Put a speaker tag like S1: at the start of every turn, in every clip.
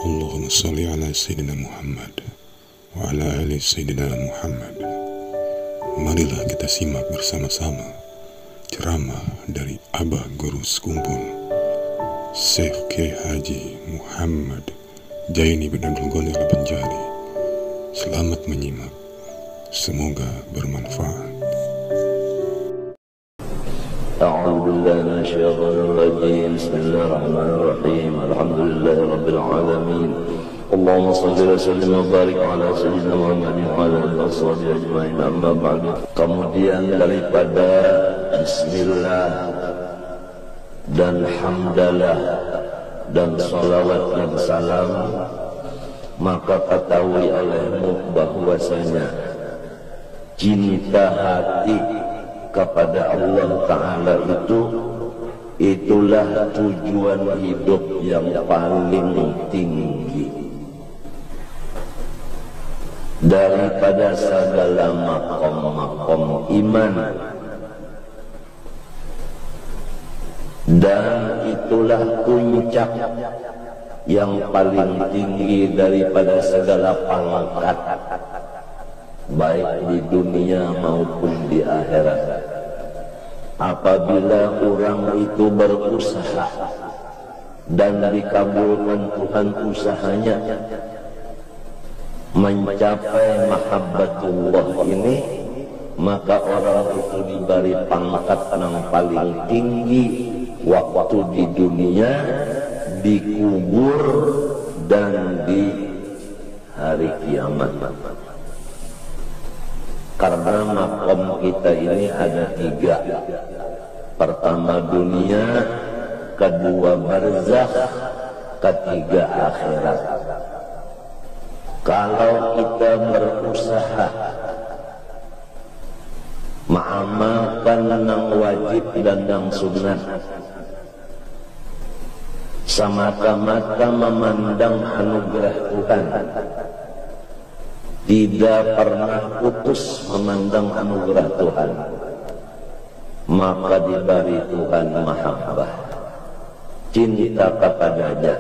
S1: Allahumma salli ala Sayyidina Muhammad wa ala ali Sayyidina Muhammad. Marilah kita simak bersama-sama ceramah dari Abah Guru Sekumpul Syekh Kiai Haji Muhammad Jaini bin Abdul Ghani Al-Banjari. Selamat menyimak, semoga bermanfaat.
S2: أعوذ بالله من الشيطان الرجيم بسم الله الرحمن الرحيم الحمد لله رب العالمين اللهم صل وسلم وبارك على سيدنا Muhammad وعلى آله وصحبه أجمعين أما بعد. Kemudian daripada bismillah dan hamdalah dan salawat dan salam, maka ketahui olehmu bahwasanya cinta hati kepada Allah Ta'ala itulah tujuan hidup yang paling tinggi daripada segala makom-makom iman, dan itulah puncak yang paling tinggi daripada segala pangkat baik di dunia maupun di akhirat. Apabila orang itu berusaha dan dikabulkan Tuhan usahanya mencapai mahabbatullah ini, maka orang itu diberi pangkat yang paling tinggi waktu di dunia, dikubur dan di hari kiamat. Karena makom kita ini ada tiga. Pertama dunia, kedua barzakh, ketiga akhirat. Kalau kita berusaha mengamalkan yang wajib dan yang sunat, semata-mata memandang anugerah Tuhan, tidak pernah putus memandang anugerah Tuhan, maka diberi Tuhan mahabbah, cinta kepadanya,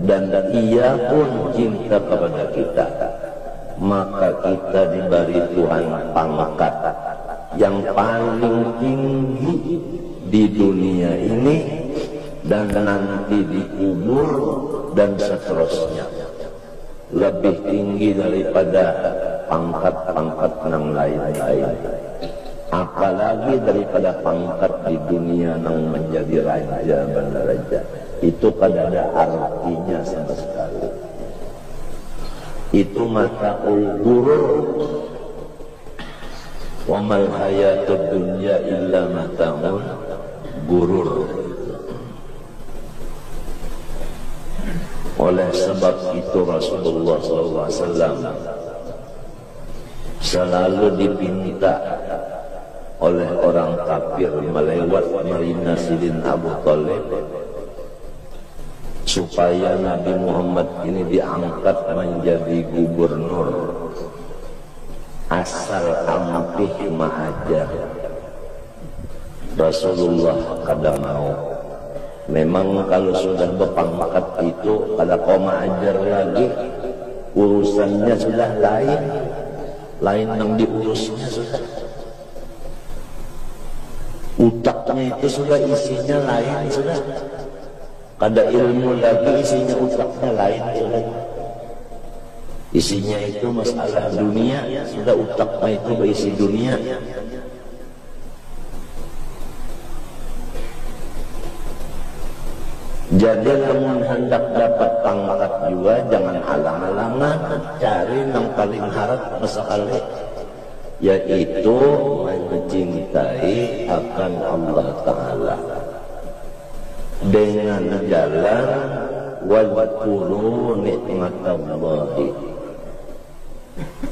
S2: dan ia pun cinta kepada kita, maka kita diberi Tuhan pangkat yang paling tinggi di dunia ini dan nanti dikubur dan seterusnya, lebih tinggi daripada pangkat-pangkat yang lain-lain, apalagi daripada pangkat di dunia yang menjadi raja dan raja. Itu kada ada artinya sama sekali. Itu mata'ul ghurur, wa mal hayatud dunya illa mata'ul ghurur. Oleh sebab itu Rasulullah SAW selalu dipinta oleh orang kafir melewat Marina Sidin Abu Thalib supaya Nabi Muhammad ini diangkat menjadi gubernur asal ampih ma'ajar. Rasulullah kadang mau. Memang kalau sudah berpangkat itu, kada koma ajar lagi, urusannya sudah lain yang diurusnya sudah. Utaknya itu sudah isinya lain sudah. Kada ilmu lagi, isinya utaknya lain sudah. Isinya itu masalah dunia, sudah utaknya itu berisi dunia. Jadi namun hendak dapat pangkat juga, jangan alang-alangan cari yang paling harap sekali, yaitu mencintai akan Allah Ta'ala dengan jalan wadhkuru nikmatallahi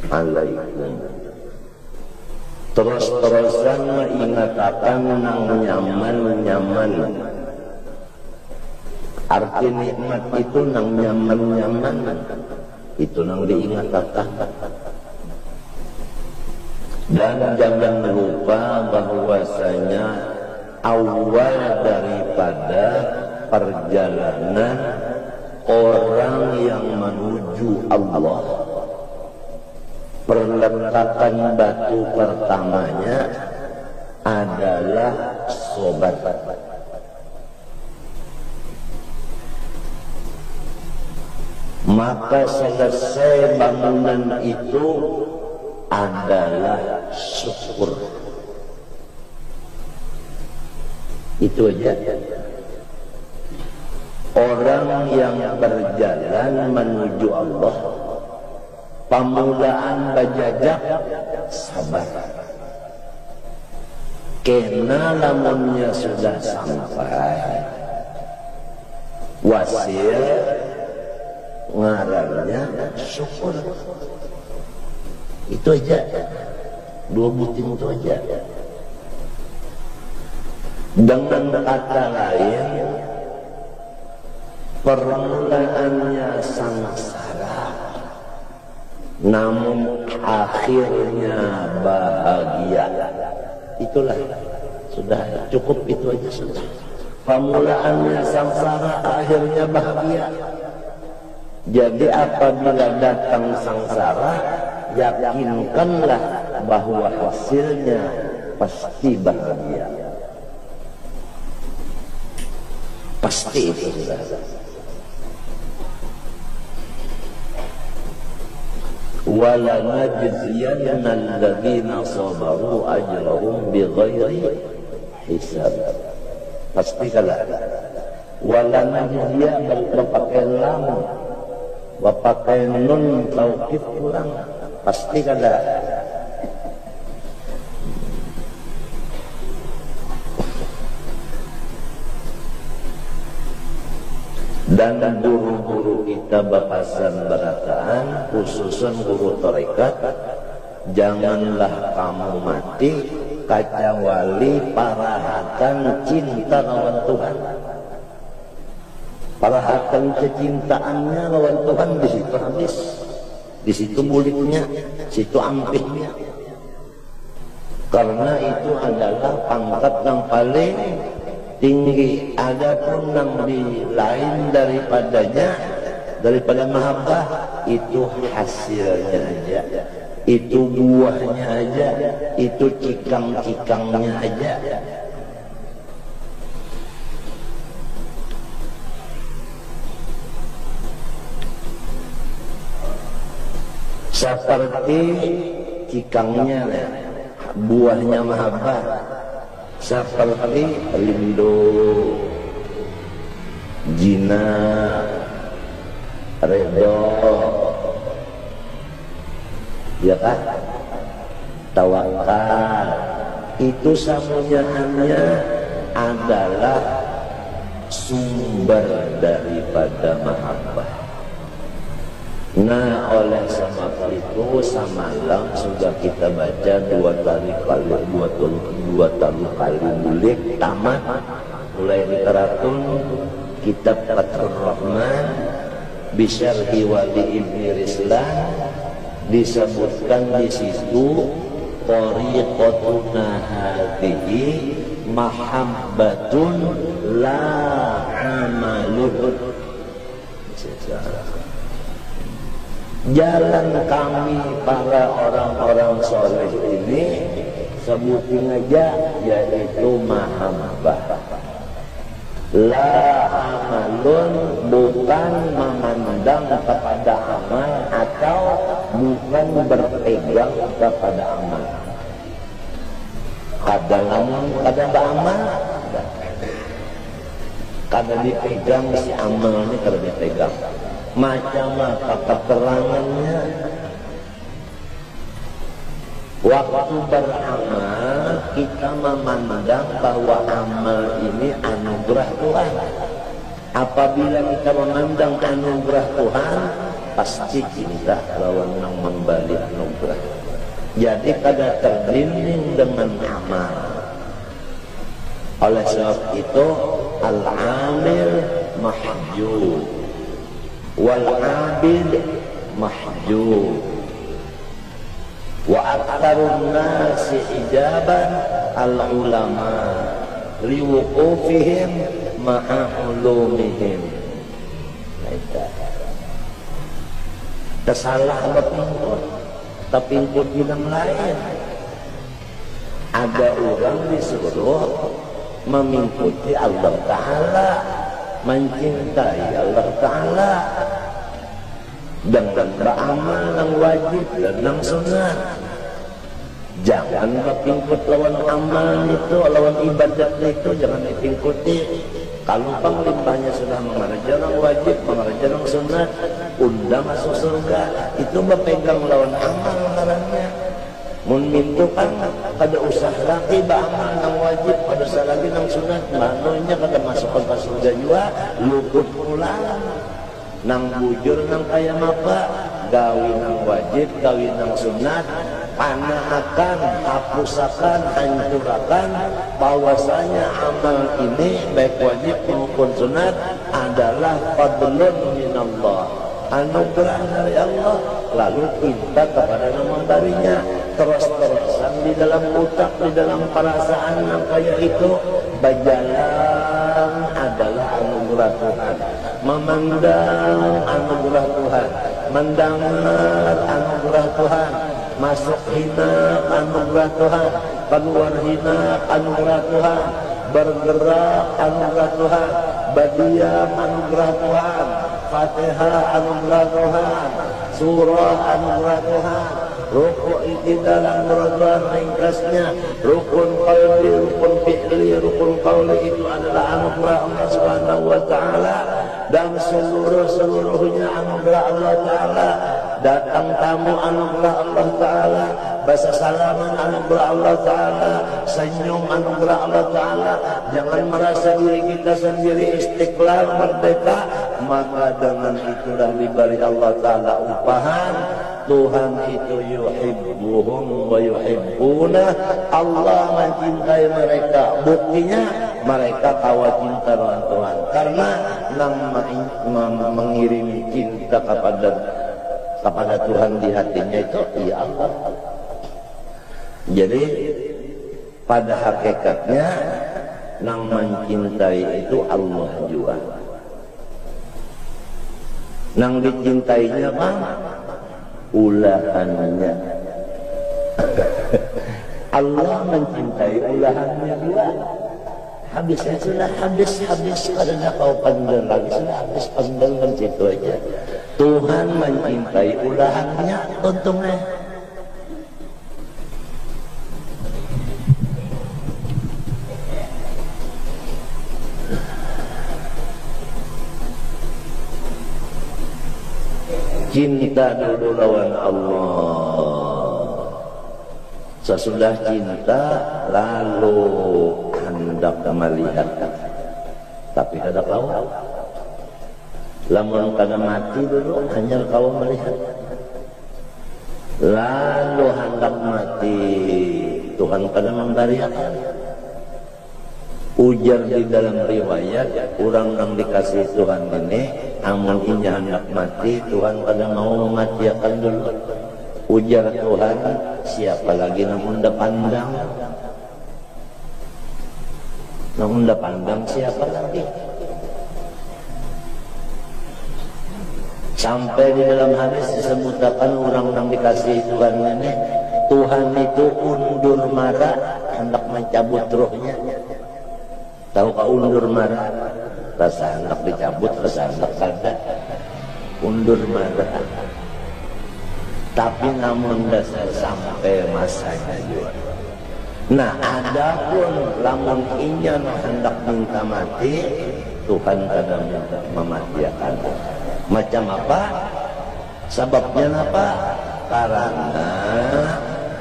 S2: alaikum. Terus-terusan mengingatkan yang nyaman-nyaman. Arti nikmat itu nang nyaman-nyaman, itu nang diingatkan. Dan jangan lupa bahwasanya awal daripada perjalanan orang yang menuju Allah, perletakan batu pertamanya adalah sobat. Maka selesai bangunan itu adalah syukur. Itu aja. Orang yang berjalan menuju Allah, pamulaan bajajak sabar. Kena lamunnya sudah sampai, wasil ngarannya syukur. Itu aja, dua butir itu aja. Dengan kata lain, permulaannya sangsara, namun akhirnya bahagia. Itulah, sudah cukup, itu aja sudah. Permulaannya sangsara, akhirnya bahagia. Jadi apabila datang sangsara, yakinkanlah bahwa hasilnya pasti bahagia. Pasti itu sudah. Wala najziyanna alladhina sabaru ajrahum bighairi hisab. Pasti kalah. Wala najziya berpakai lam, berpakai nun taukid kurang. Pasti kalah. Dan guru-guru kita bahasan berataan, khususan guru tarekat, janganlah kamu mati kecuali parahatan cinta lawan Tuhan. Parahatan kecintaannya lawan Tuhan di situ habis, di situ bulitnya, situ ampihnya. Karena itu adalah pangkat yang paling tinggi. Adapun yang di lain daripadanya, daripada mahabbah, itu hasilnya aja, itu buahnya aja, itu cikang-cikangnya aja. Seperti cikangnya, buahnya mahabbah. Seperti rindu, jina, redho, ya kan, tawakal. Itu semuanya adalah sumber daripada mahabbah. Nah, oleh sebab itu semalam sudah kita baca dua kali bulik tamat, mulai dikaratun kitab Fathur Rahman bisyarhi Wali Ibni Rislan. Disebutkan di situ tariqatuna hadhihi mahabbatun la amalun. Jalan kami para orang-orang soleh ini sebutin aja, yaitu mahabbah. La amalun, bukan memandang kepada amal atau bukan berpegang kepada amal. Kadang amal, kadang dipegang si amalnya, kadang dipegang. Macam apa keterangannya? Waktu beramal kita memandang bahwa amal ini anugerah Tuhan. Apabila kita memandang anugerah Tuhan, pasti cinta lawan yang membalik anugerah. Jadi kada terbimbing dengan amal. Oleh sebab itu al-amil mahjub wal abid mahjub, wa aktsarun nasi ijaban al ulama liwuqufihim ma'a ulumihim. Tersalah berpingkut, tapi pingkut bidang lain. Ada orang disuruh mengikuti Allah Ta'ala, mencintai Allah Ta'ala dengan beramal yang wajib dan yang sunat. Jangan berpingkut lawan amal itu, lawan ibadat itu, jangan dipingkuti. Kalau panglipanya sudah mengerjakan yang wajib, mengerjakan yang sunat, undang masuk surga, itu berpegang lawan amal ngarannya. Mun mintu kan kada usah lagi beramal yang wajib, kada usah lagi yang sunat, maknanya kada masuk ke surga juga, luput pulang. Nang bujur nang kaya apa, gawin yang wajib, gawin yang sunat, panahakan, hapusakan, hancurakan bahwasanya amal ini baik wajib maupun sunat adalah fadlun minallah, anugerah dari Allah. Lalu kita kepada yang memberinya terus-terusan di dalam utak, di dalam perasaan yang kaya itu, berjalan adalah anugerah Tuhan, memandang anugerah Tuhan, mendengar anugerah Tuhan, masuk hina anugerah Tuhan, keluar hina anugerah Tuhan, bergerak anugerah Tuhan, berdiam anugerah Tuhan, Fatihah anugerah Tuhan, surah anugerah Tuhan, rukuk dalam berat ringkasnya, rukun qalbi, rukun fi'li, rukun qawli itu adalah anugerah Allah Subhanahu wa Ta'ala, dan seluruhnya anugerah Allah Ta'ala. Datang tamu anugerah Allah Ta'ala, bahasa salaman anugerah Allah Ta'ala, senyum anugerah Allah Ta'ala. Jangan merasa diri kita sendiri istiqlal merdeka, maka dengan itulah diberi Allah Ta'ala upahan. Tuhan itu yuhibbuhum wa yuhibbuna, Allah mencintai mereka. Buktinya mereka kawa cinta dengan Tuhan, karena mengirim cinta kepada Tuhan di hatinya itu ya Allah. Jadi pada hakikatnya yang mencintai itu Allah juga. Yang dicintainya bang ulahannya. Allah mencintai ulahannya juga. Habisnya sudah habis karena kau pandang lagi, sudah habis pandang kan situ aja. Tuhan mencintai ulahannya, untungnya. Cinta dulu lawan Allah. Sesudah cinta lalu hendak melihat, tapi kada kau. Lamun kada mati dulu hanya kau melihat, lalu hendak mati Tuhan kada membariakan. Ujar di dalam riwayat, orang yang dikasih Tuhan ini amun inya hendak mati, Tuhan kada mau mematiakan dulu. Ujar Tuhan, siapa lagi namun dah pandang? Namun dah pandang siapa lagi? Sampai di dalam hadis disebutkan orang yang dikasih Tuhan ini, Tuhan itu undur marah hendak mencabut rohnya. Tahu kau undur marah? Rasa hendak dicabut, rasa hendak kada. Undur marah. Tapi namun dasar sampai masanya juga. Nah, adapun lamun inya hendak minta mati, Tuhan kada minta mematiakan. Macam apa? Sebabnya apa? Karena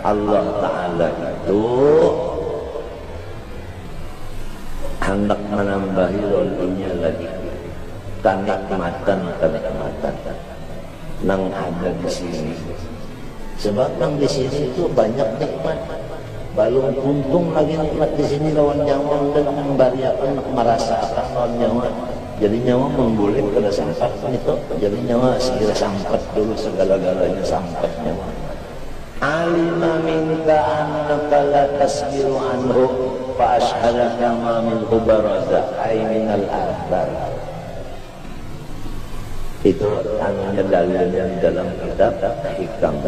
S2: Allah Ta'ala itu hendak menambahi rolinya lagi, kenikmatan nang ada di sini. Sebab nang di sini itu banyak nikmat, balung untung lagi nikmat di sini lawan nyawa dan membariakan merasakan lawan nyawa. Jadi nyawa memboleh kada sampat itu, jadi nyawa segera sampat dulu, segala-galanya sampat nyawa. Alima minka annaka la tasbiru anhu fa ashhadaka ma minhu baraza ay minal athar. Itu anunya dalilnya di dalam kitab Hikam.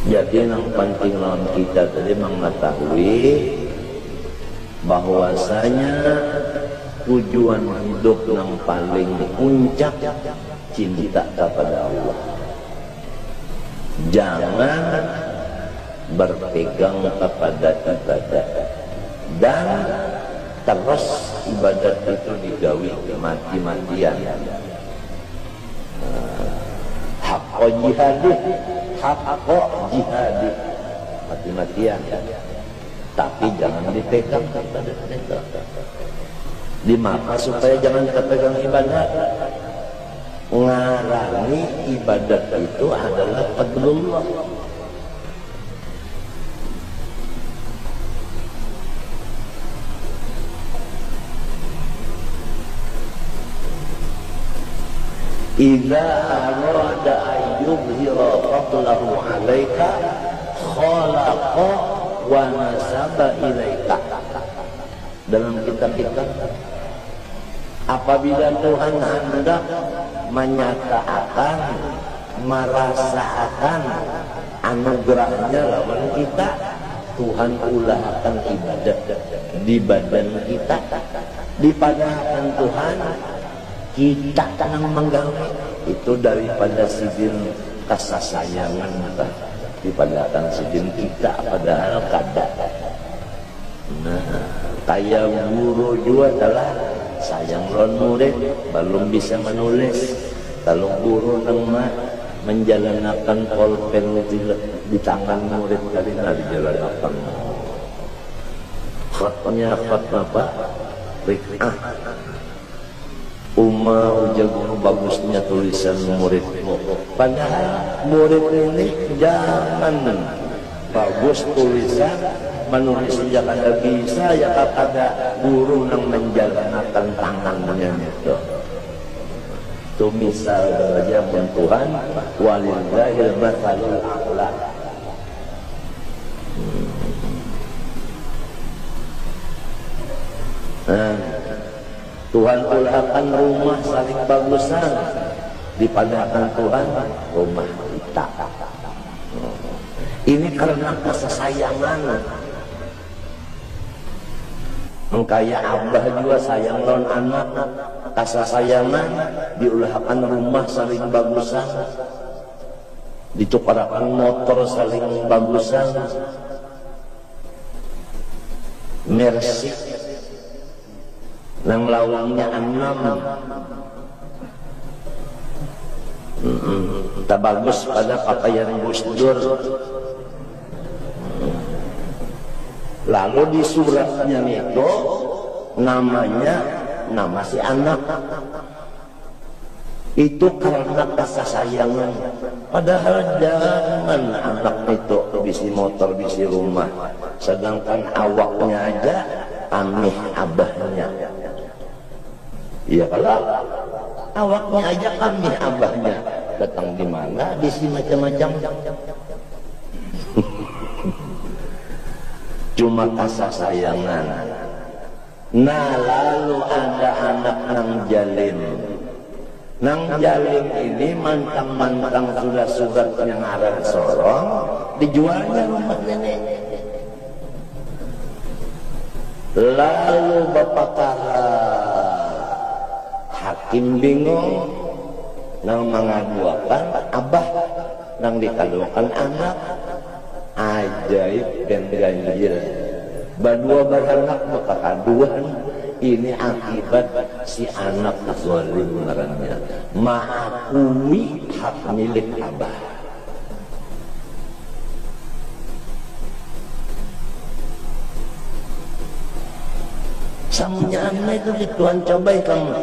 S2: Jadi yang penting lawan kita tadi mengetahui bahwasanya tujuan hidup yang paling puncak cinta kepada Allah. Jangan berpegang kepada ibadah dan terus ibadat itu digawi mati-matian. Hakko jihadi, hakko jihadi, mati-matian. Tapi jangan dipegang kepada itu. Dimana supaya jangan terpegang ibadah. Ngarani ibadat itu adalah fadlullah. Idza arada ayyubhira fadlahu 'alaika khalaqa wa nasaba ilaika. Dalam kitab-kitab, apabila Tuhan hendak menyatakan, merasakan anugerahnya lawan kita, Tuhan ulahkan ibadah di badan kita, dipadahkan Tuhan kita yang menggawe itu daripada sidin kasasayangan dipadahkan sidin kita padahal kada. Nah, kayak guru juga adalah sayang lawan murid belum bisa menulis. Kalau guru nama menjalankan pulpen di tangan murid kali nggak dijalankan. Khatnya khat apa? Rikah. Jago bagusnya tulisan muridmu. Padahal murid ini jangan bagus tulisan, menulis ya kada bisa, ya kada guru yang menjalankan tangannya itu. Itu misal saja Tuhan walillahil matsalul a'la. Tuhan ulahkan rumah saling bagusan, dipadahkan Tuhan rumah kita. Ini karena kesayangan. Engkaya abah juga sayang lawan anak, kesayangan diulahkan rumah saling bagusan, ditukarakan motor saling bagusan. Mercy nang lawangnya 6 tak bagus pada pakaian Gus Dur. Lalu di suratnya itu namanya nama si anak itu karena kasih sayangan. Padahal jangan anak itu bisi motor bisi rumah, sedangkan awaknya aja amih abahnya. Ya kalau awaknya aja kami abahnya datang di mana di sini macam-macam. Cuma kasih sayangan. Nah lalu ada anak nang jalim. Nang jalim ini mantang-mantang surat-surat yang arah sorong, dijualnya rumah nenek. Lalu bapak hakim bingung, nang mengadukan abah, nang dikadukan anak, ajaib dan ganjil. Badua beranak maka kaduan, ini akibat si anak zalim ngarannya, mengakui hak milik abah. Samunya anak itu gituan, coba kamu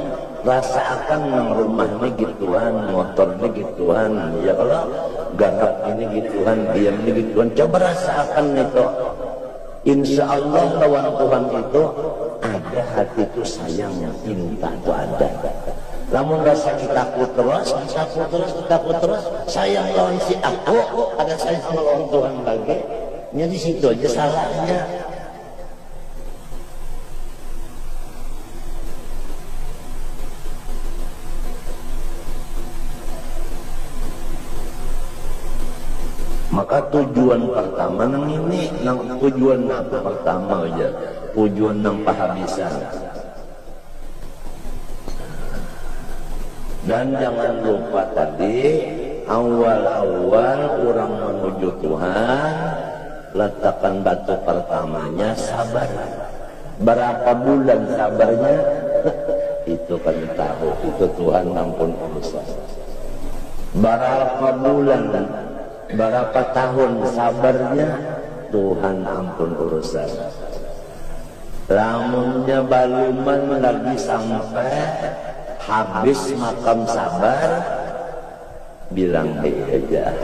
S2: rasakan nang rumah ini gituan, motor ini gituan, ya kalau garap ini gituan, diam ini gituan, coba rasakan itu. Insya Allah lawan Tuhan itu ada hati itu sayang yang cinta itu ada. Namun rasa kita takut terus, sayang lawan si aku, ada sayang lawan Tuhan lagi. Ya di situ aja salahnya. Maka tujuan pertama nang ini, nang tujuan apa pertama aja, tujuan nang pahabisan. Dan jangan lupa tadi awal-awal orang menuju Tuhan, letakkan batu pertamanya sabar. Berapa bulan sabarnya? Itu kami tahu, itu Tuhan ampun urusan. Berapa bulan, berapa tahun sabarnya, Tuhan ampun urusan. Lamunnya baluman lagi sampai habis makam sabar, bilang aja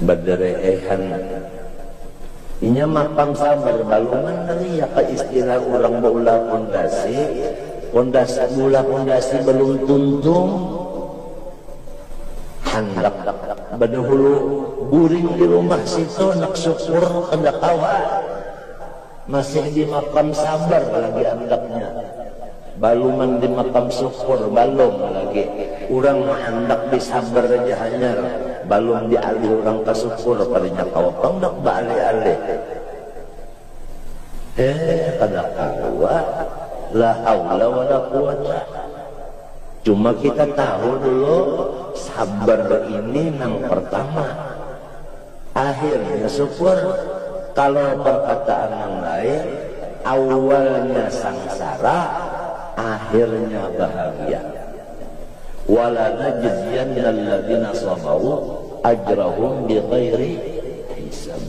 S2: berderehan inya makam sabar baluman dari ya ke istilah orang bola pondasi bola pondasi belum tuntung hendak berdahulu guring di rumah situ nak syukur hendak awal masih di makam sabar lagi hendaknya baluman di makam syukur balum lagi orang hendak disabar aja hanya balum dialih orang ke syukur padanya kawapang nak balik-alih kada kawa la haula wala quwata. Cuma kita tahu dulu sabar ini yang pertama, akhirnya syukur. Kalau perkataan yang lain, awalnya sangsara, akhirnya bahagia. Wala najziyannal ladzina sabaru ajrahum bighairi hisab.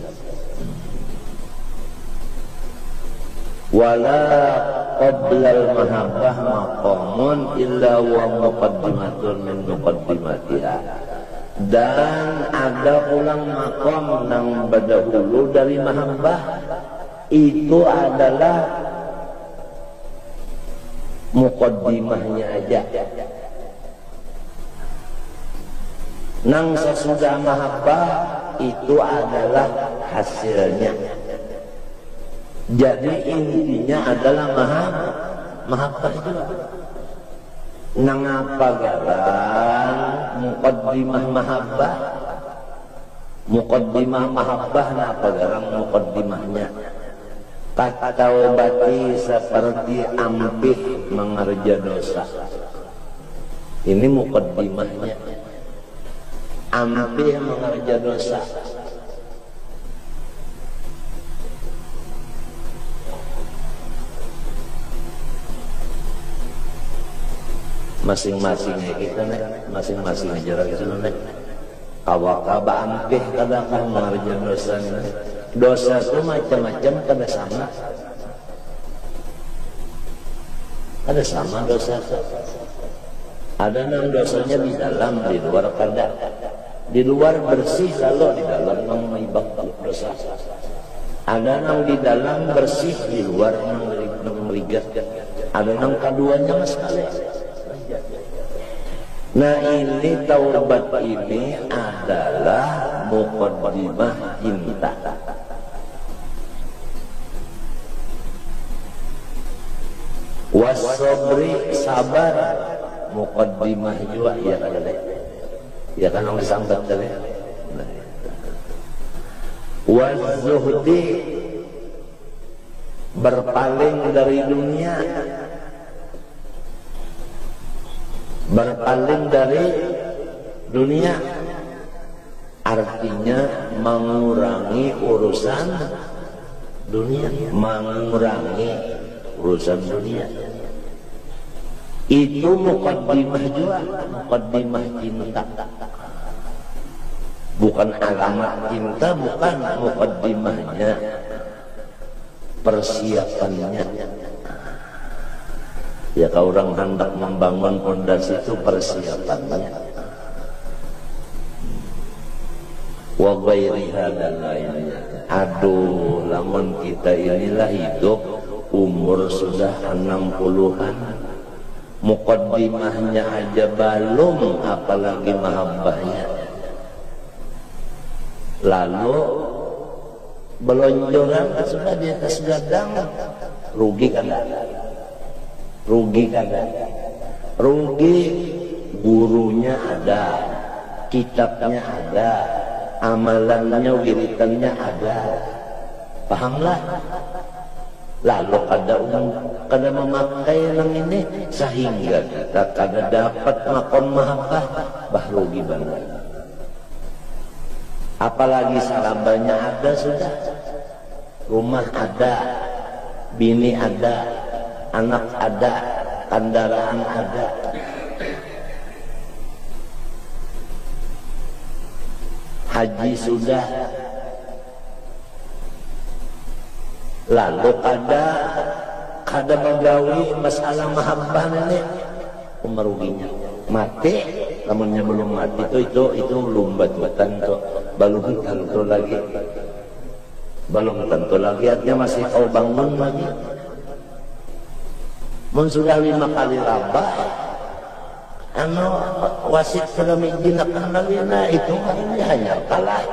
S2: Wala qablal mahabbah maqamun illa wa muqaddimatun min muqaddimatiha. Dan ada ulang maqam yang berdahulu dari mahabbah, itu adalah muqaddimahnya aja. Nang sesudah mahabbah itu adalah hasilnya. Jadi intinya adalah mahabbah juga. Nang apa garan muqaddimah mahabbah? Muqaddimah mahabbah napa garang muqaddimahnya? Kata obati seperti ampih mengerja dosa. Ini muqaddimahnya. Ampih mengerja dosa. Masing-masingnya kita nih, masing-masing aja gitu nih. Kawakaba ampih kadang-kadang mengerja dosa nih. Dosa itu macam-macam kada sama. Ada sama dosa. Ada yang dosanya di dalam, di luar kada. Di luar bersih lalu di dalam mengibat dosa. Ada yang di dalam bersih, di luar meligat. Ada yang keduanya sekali. Nah ini taubat ini adalah muqaddimah cinta. Wasobri sabar muqaddimah juga ya kan deh. Ya kan orang disambut tadi. Wazuhdi berpaling dari dunia. Berpaling dari dunia artinya mengurangi urusan dunia, mengurangi urusan dunia. Itu muqaddimah juga, muqaddimah cinta. Bukan alamat cinta, bukan muqaddimahnya, persiapannya. Ya kalau orang hendak membangun pondasi itu persiapannya. Wa ghairiha dan lainnya. Aduh, lamun kita inilah hidup umur sudah 60-an. Muqaddimahnya aja belum, apalagi mahabbahnya. Lalu belonjoran sudah di atas gadang, rugi kan? Rugi kan? Rugi gurunya ada, kitabnya ada, amalannya, wiritannya ada, pahamlah. Lalu kada memakai yang ini sehingga kita kada dapat makom mahabbah, bah rugi banget. Apalagi salabanya ada sudah, rumah ada, bini ada, anak ada, kendaraan ada. Haji sudah, lalu kada menggawi masalah mahabbah ini, meruginya. Mati, namunnya belum mati itu lumbat-batan tuh, belum tentu lagi, artinya masih kau bangun lagi. Mun sudah 5 kali rabah, wasit sudah menjinakkan lagi, nah itu hanya kalah,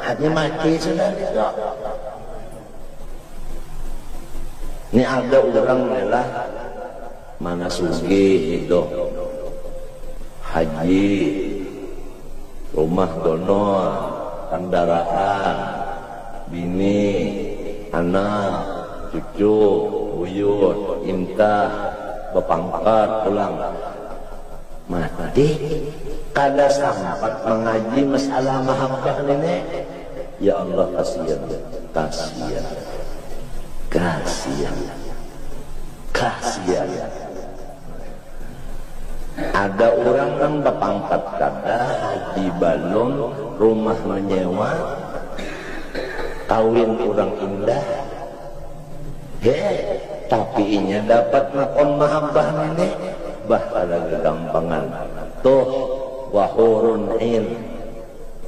S2: hati mati sudah itu. Ini ada orang lelah mana sugih hidup haji, rumah dono, kendaraan, bini, anak, cucu, buyut, intah, bepangkat, pulang. Mati kada sempat mengaji masalah mahabbah ini. Ya Allah, kasihan. Ada orang yang berpangkat kada, haji balon, rumah menyewa, kawin orang indah, tapi inya dapat makom mahabbah ini, bah ada kegampangan. Tuh wahurun in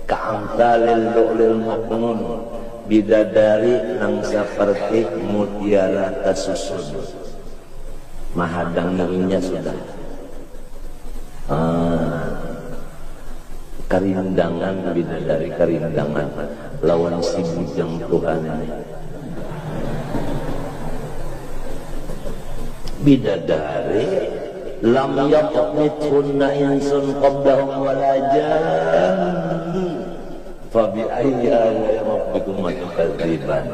S2: ka'amtalil lu'lil maknun, bidadari nang seperti mutiara tersusun, mahadangnya sudah. Kerindangan, bidadari kerindangan lawan si bujang Tuhan ini. Bidadari lam yaqmithunna insun qablahum wala jan, fa bi ayyi ala'i rabbikum tukadziban.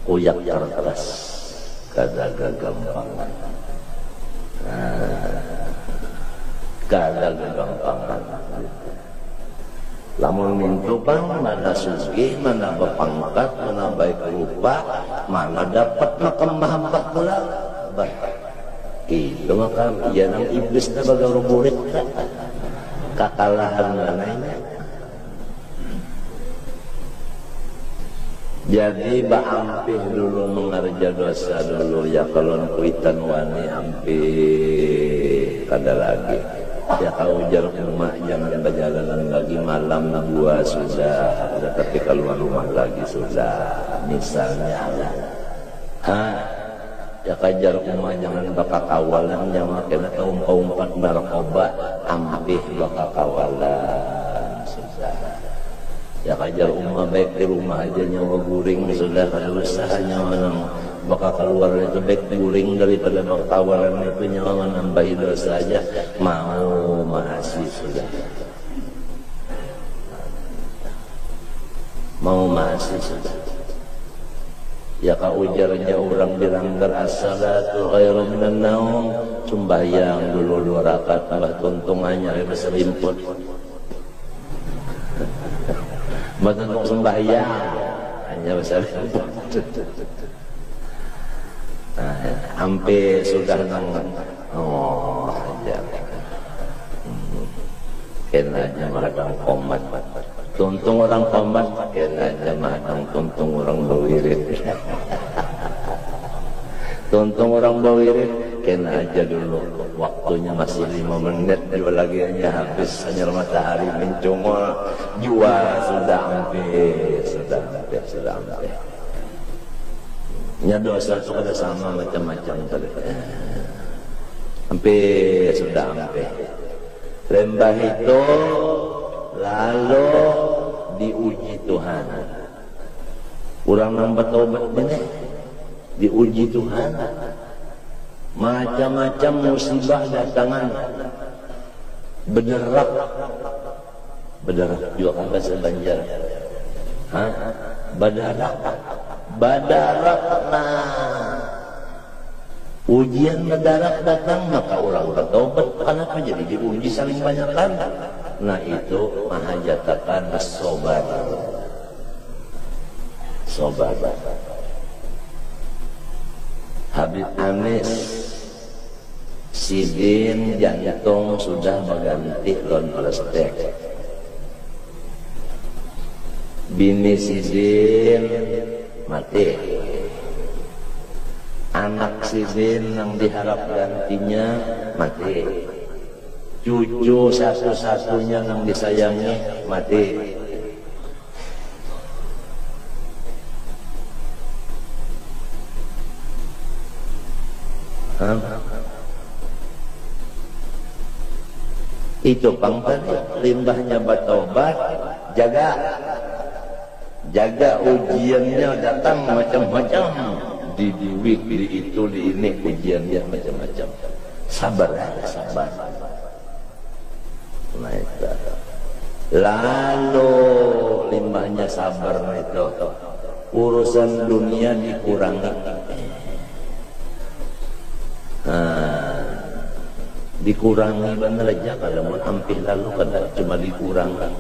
S2: Kuyak kertas kada gagampangan, kada gagampangan. Lamun mintupan mana sugih, mana berpangkat, mana baik rupa, mana dapat makam mahabbah pula. Itu maka ya nang iblis na baga rumurit kakalahan mana ini. Jadi ampih dulu mengarja dosa dulu ya, kalau kuitan wani ampih kada lagi. Ya kau ujar rumah jangan berjalanan lagi malam gua sudah tapi keluar rumah lagi sudah misalnya ya kajar rumah jangan bakal kawalan jangan kena umpat narkoba ampih bakal kawalan sudah ya kajar rumah baik di rumah aja nyawa guring sudah kada usahanya menang bakal keluar itu baik guring daripada tawaran itu nyawa menambah dosa aja masih sudah ya kau ujarnya orang bilang as-salatu khairum minan naum, sembahyang dulu 2 rakaat tambah tuntungannya berselimput tuntung sembahyang hanya berselimput. Hampir sudah nang aja kenanya mahadang komat tuntung orang komat, kenanya mahadang tuntung orang bawirit. Tuntung orang bawirit kena aja dulu, waktunya masih 5 menit, dua lagi hanya habis, hanya matahari mencungol, jua sudah hampir. Ya dosa itu ada sama macam-macam tadi. Hampir sudah hampir. Lembah itu lalu diuji Tuhan. Urang nambah taubat ini diuji Tuhan, macam-macam musibah datangan, bederak juga kan bahasa Banjar, badarak, nah ujian mendarat datang, maka orang bertobat. Kenapa jadi diuji saling banyak kan? Nah itu mahajatakan sobar. Habib Anis Sidin jantung sudah mengganti lon plastik. Bini Sidin mati. Anak Sidin yang diharap gantinya mati. Cucu satu-satunya yang disayangi mati. Itu pangtadi limbahnya bertobat, jaga ujiannya datang macam-macam, di duit, di itu, di ini ujiannya macam-macam. Sabar. Nah itu. Lalu limbahnya sabar itu, urusan dunia dikurangi. Dikurangi bener aja, kalau mau hampir lalu kada cuma dikurangi.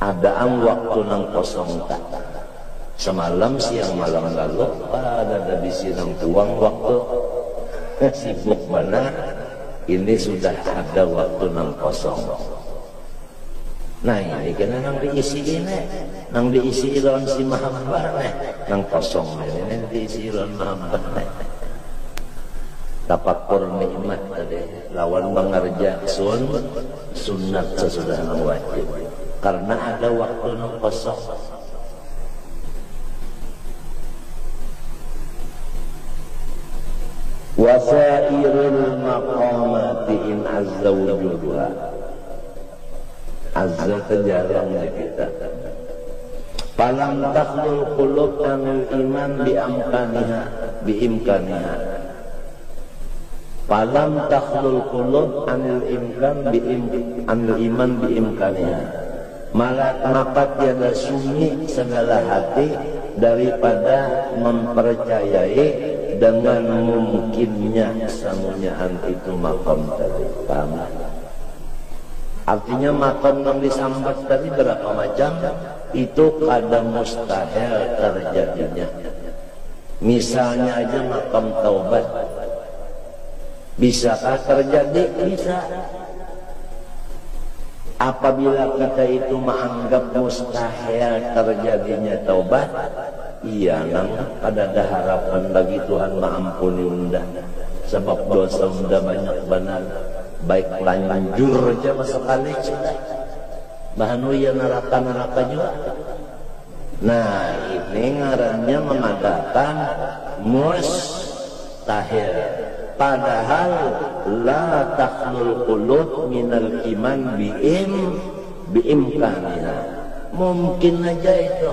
S2: Adaan waktu nang kosong tak. Semalam siang malam lalu ada di sinang tuang waktu sibuk benar. Ini sudah ada waktu nang kosong. Nah ini kena nang diisi ini, nang diisi lawan si mahabbah nang kosong ini diisi lawan mahabbah. Tafakur nikmat tadi lawan mengerja sunat sesudah nang wajib, karena ada waktu nang kosong. Wasairul maqamati in azza wujuduha, azza terjarang di kita. Falam takhlul qulub anil iman biimkaniha. Falam takhlul qulub anil iman biimkaniha. Maka tiada sunyi segala hati daripada mempercayai dengan mungkinnya samunyaan itu makam tadi. Paham? Artinya makam yang disambat tadi berapa macam? Itu kadang mustahil terjadinya. Misalnya aja makam taubat, bisakah terjadi? Bisa. Apabila kita itu menganggap mustahil terjadinya taubat, iya nang ada harapan bagi Tuhan mengampuni unda, sebab dosa unda banyak benar. Baik lanjur aja sekali sudah bahanu ya neraka juga. Nah ini ngarannya mengadakan mustahil, padahal la takhlul qulub minal iman biimkaniha. Mungkin aja itu.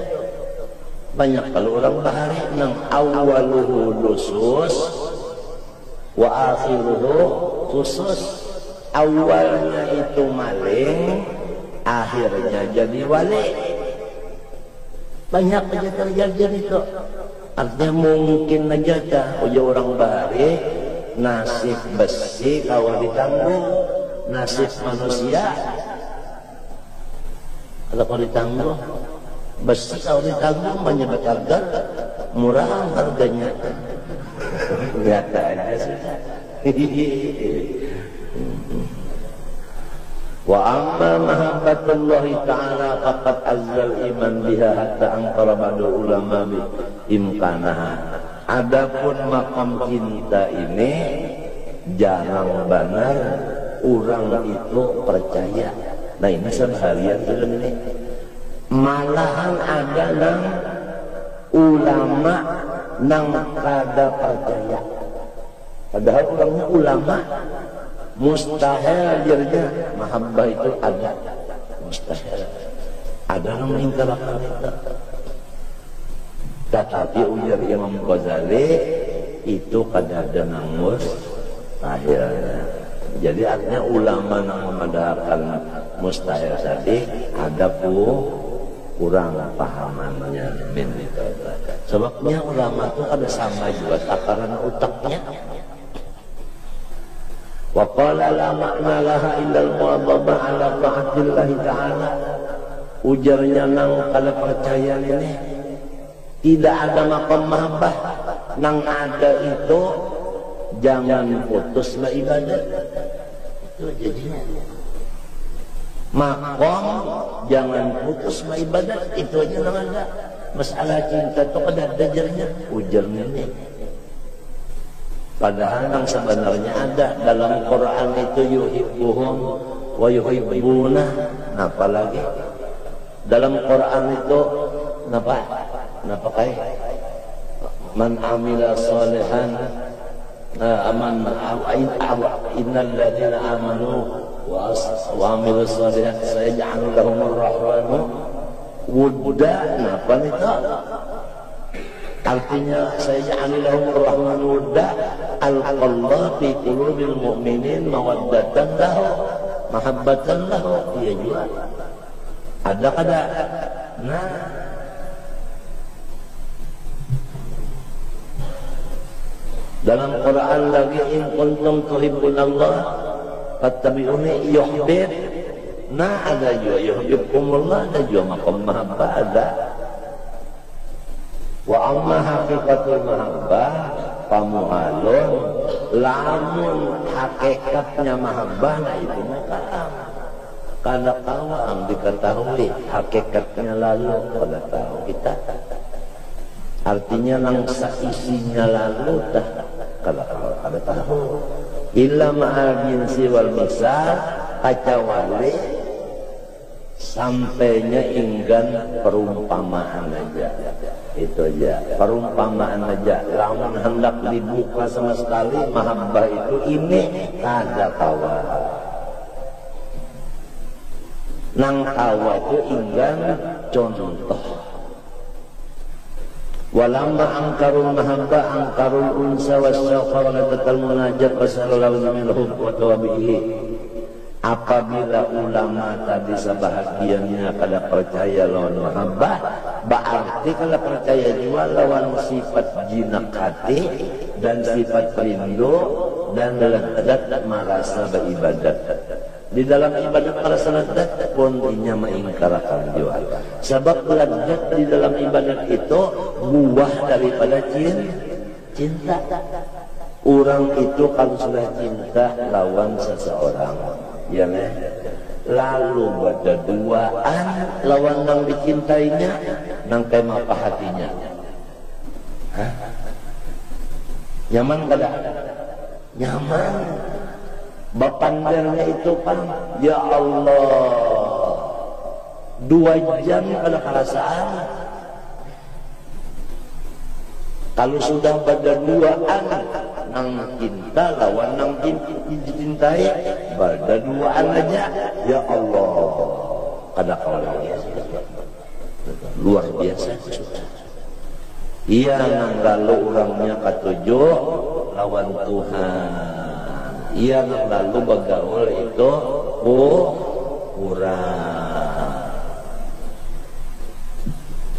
S2: Banyak kalau orang bahari nang awaluhu lusus wa akhiruhu khusus. Awalnya itu maling, akhirnya jadi wali. Banyak aja terjadi itu. Artinya mungkin aja dah orang bahari nasib besi kalau ditanggung, nasib manusia kalau ditanggung. Besi kalau ditanggung menyebut harga murah harganya. Lihat aja sudah. Wa amma mahabbatullahi ta'ala faqad azzal iman biha hatta angkara ba'du ulama imkanaha. Adapun makam cinta ini jarang benar orang itu percaya. Nah ini seharian film ini. Malahan ada nang ulama nang kada percaya. Padahal orangnya ulama, mustahil ajarnya mahabbah itu ada, mustahil. Ada nang mengingkarakan itu. Tetapi ujar Imam Ghazali itu kadang-kadang mustahilnya. Jadi artinya ulama yang memadahkan mustahil tadi ada kurang pahamannya. Sebabnya ulama itu ada sama juga takaran utaknya. Wa qala la makna laha indal muwadhabah ala ta'atillah ta'ala. Ujarnya nang kalau percaya ini tidak ada maqam mahabbah, nang ada itu jangan putuslah ibadah. Itu jadinya maqam jangan putuslah ibadah, itu aja nang ada. Masalah cinta itu ada dajarnya, ujarnya ini. Padahal yang sebenarnya ada dalam Quran itu yuhibbuhum wa yuhibbuna. Napa lagi? Dalam Quran itu napa kayak man amila salihan innal ladzina amanu wa amilu salihat sayaj'alu lahumur rahmanu wudda. Napa itu? Artinya sayaj'alu lahumur rahmanu wudda alqallahu fi qulubil mu'minin mawaddatan lahu mahabbatan lahu. Iya juga ada kada. Nah, dalam Quran lagi in kuntum tuhibbunallah fattabi'uni yuhbib. Nah, ada juga yuhibbukumullah, ada juga maqam mahabbah ada. Wa amma haqiqatul mahabbah famuhalun, lamun hakikatnya mahabbah nah itu makaam. Karena kawang diketahui hakikatnya lalu pada tahu kita. Artinya langsa isinya lalu dah kalau ada tahu. Illa ma'al jinsi wal misal kacawali sampainya enggan perumpamaan aja. Itu aja perumpamaan aja. Lamun hendak dibuka sama sekali mahabbah itu ini kada kawan. Nang kawa itu enggan contoh. Walamma angkarul mahabbah angkarul unsa wasyauqa wa ladatal munajat wa sallallahu minhum wa tawabihi. Apabila ulama tadi sebahagiannya kada percaya lawan mahabbah, berarti kada percaya juga lawan sifat jinak hati dan sifat rindu dan ladat merasa beribadat. Di dalam ibadat para saladat pun inya mengingkarakan juga. Sebab ladat di dalam ibadat itu buah daripada cinta. Orang itu kalau sudah cinta lawan seseorang, ya lalu pada duaan lawan yang dicintainya, nang kemah hatinya. Nyaman kada? Nyaman. Bapandarnya itu kan, ya Allah, 2 jam pada perasaan. Kalau sudah pada duaan, nang cinta lawan nang cintai, pada duaan aja, ya Allah, kada kalah luar biasa. Iya nang lalu orangnya ketujuh lawan Tuhan. Ia lalu bergaul itu kurang.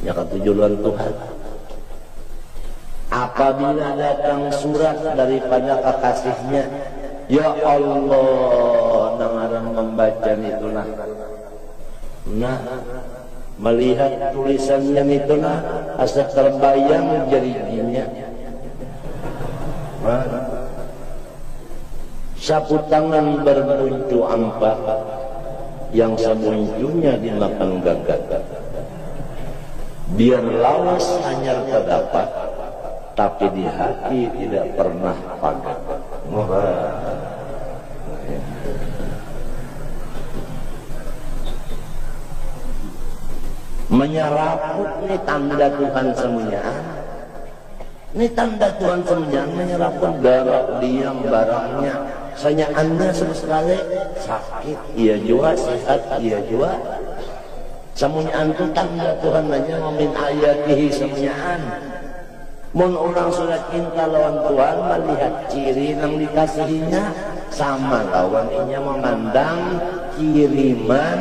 S2: Yang ketujuan Tuhan. Apabila datang surat daripada kekasihnya, ya Allah, nang orang membaca itu nah melihat tulisannya itu asa terbayang jadinya. Sapu tangan bermuncu ampak, yang semuncunya dimakan gagak. Biar lawas hanyar terdapat, tapi di hati tidak pernah pagat. Menyeraput ini tanda Tuhan semuanya. Ini tanda Tuhan semuanya menyeraput darah diam barangnya. Saya Anda sama sekali sakit, iya juga sehat, iya juga. Semunyaan itu tanda Tuhan aja min ayatihi semunyaan. Mun orang sudah cinta lawan Tuhan melihat ciri yang dikasihinya sama lawan inya memandang kiriman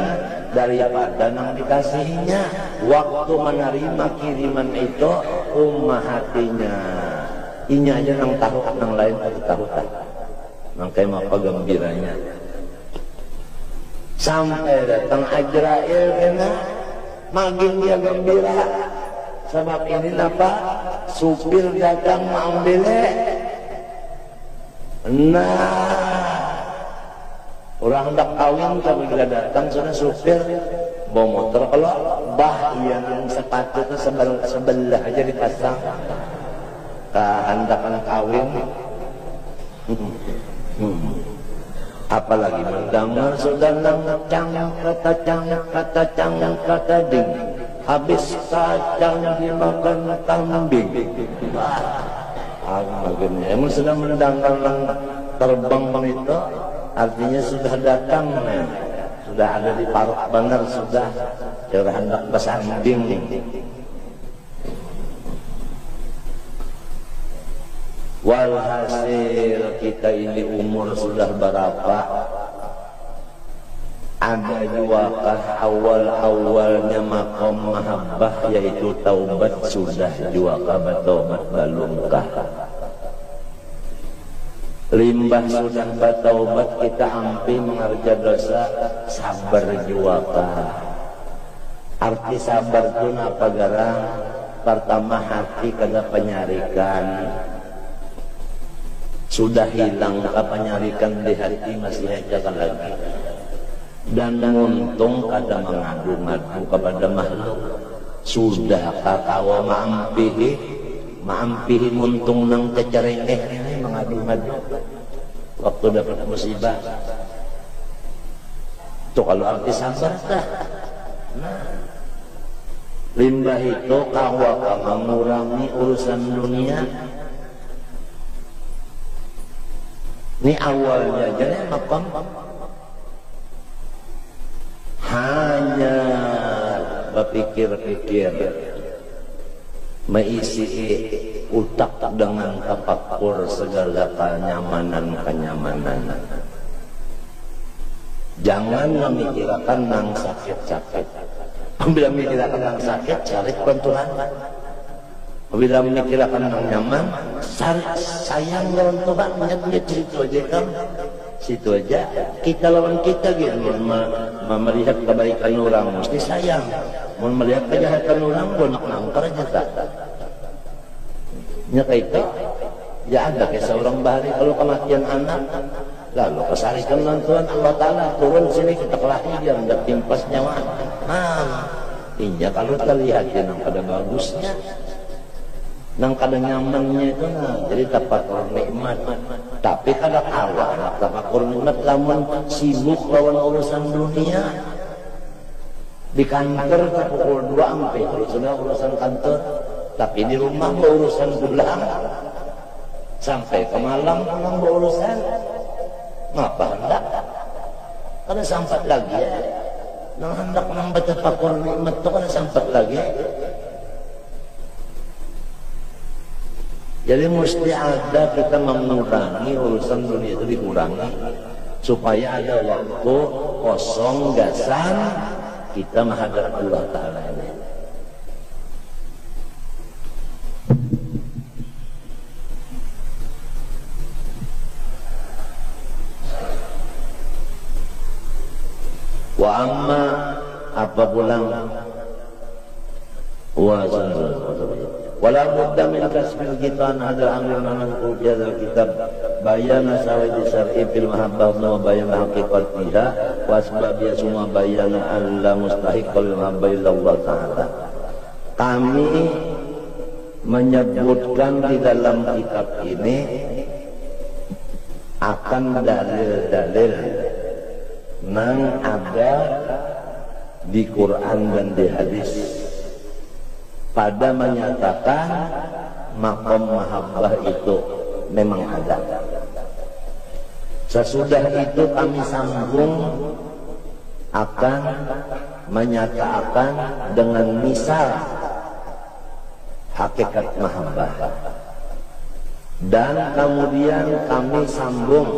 S2: daripada yang dikasihinya. Waktu menerima kiriman itu hatinya inya aja yang tahu, yang lain tahu tak. Makanya apa gembiranya sampai datang Ajrail kena makin dia gembira. Sebab ini apa? Supir datang mengambilnya. Nah, orang hendak kawin tapi bila datang sudah supir bawa motor, kalau bah yang sepatu itu sebelah aja dipasang. Kehendakan kawin. Apalagi mendengar sudah kata kata ding. Habis kacang dimakan kambing. Akhirnya emang sudah mendengar terbang itu artinya sudah datang, sudah ada di paruk benar, sudah cara hendak bersanding. Walhasil kita ini umur sudah berapa? Ada juakah awal-awalnya maqam mahabbah yaitu taubat sudah juakah bertaubat balumkah? Limbah sudah bertaubat kita ampi mengerja dosa sabar juakah? Arti sabar itu apa garang? Pertama hati kada penyarikan. Sudah hilang penyarikan di hati masih aja lagi. Dan untung kada mengadu-ngadu kepada makhluk. Sudah kakawa maampihi muntung nang kecerengeh ini mengadu-ngadu waktu dapat musibah. Itu kalau arti sabar dah. Nah, limbah itu kawa mengurangi urusan dunia. Ini awalnya jadi makam hanya berpikir-pikir, mengisi utak dengan tafakur segala kenyamanan. Jangan memikirkan yang sakit-sakit. Bila memikirkan yang sakit, cari bantuan. Bila memikirkan yang nyaman, sayang lawan Tuhan, nyet situ aja kan. Situ aja kita lawan kita gitu, melihat kebaikan orang mesti sayang, mau melihat kejahatan orang bonak nangkar aja tak. Nyata itu ya ada kayak seorang bahari kalau kematian anak lalu kesarikan Tuhan Allah Ta'ala turun sini kita kelahi dia hendak timpas nyawa. Iya kalau kita lihat yang pada bagusnya nang kada nyamannya itu jadi tafakur nikmat. Tapi kada awal tafakur nikmat lamun sibuk lawan urusan dunia di kantor pukul 2 sampai sudah urusan kantor, tapi di rumah urusan pulang sampai ke malam pulang urusan ngapa hendak kada sampai lagi ya. Nang hendak nambah tafakur nikmat itu kada sampai lagi. Jadi mesti ada kita mengurangi urusan dunia itu dikurangi supaya ada waktu kosong gasan kita menghadap Allah Ta'ala ini. Wa amma apa pulang wala budda min kasbil kitan hadal amri manqul fi hadzal kitab bayana sawadi syar'i fil mahabbah wa bayana haqiqatiha wa asbabiyya summa bayana alla mustahiqal mahabbah illallah ta'ala. Kami menyebutkan di dalam kitab ini akan dalil-dalil yang ada di Quran dan di hadis pada menyatakan maqam mahabbah itu memang ada. Sesudah itu kami sambung akan menyatakan dengan misal hakikat mahabbah. Dan kemudian kami sambung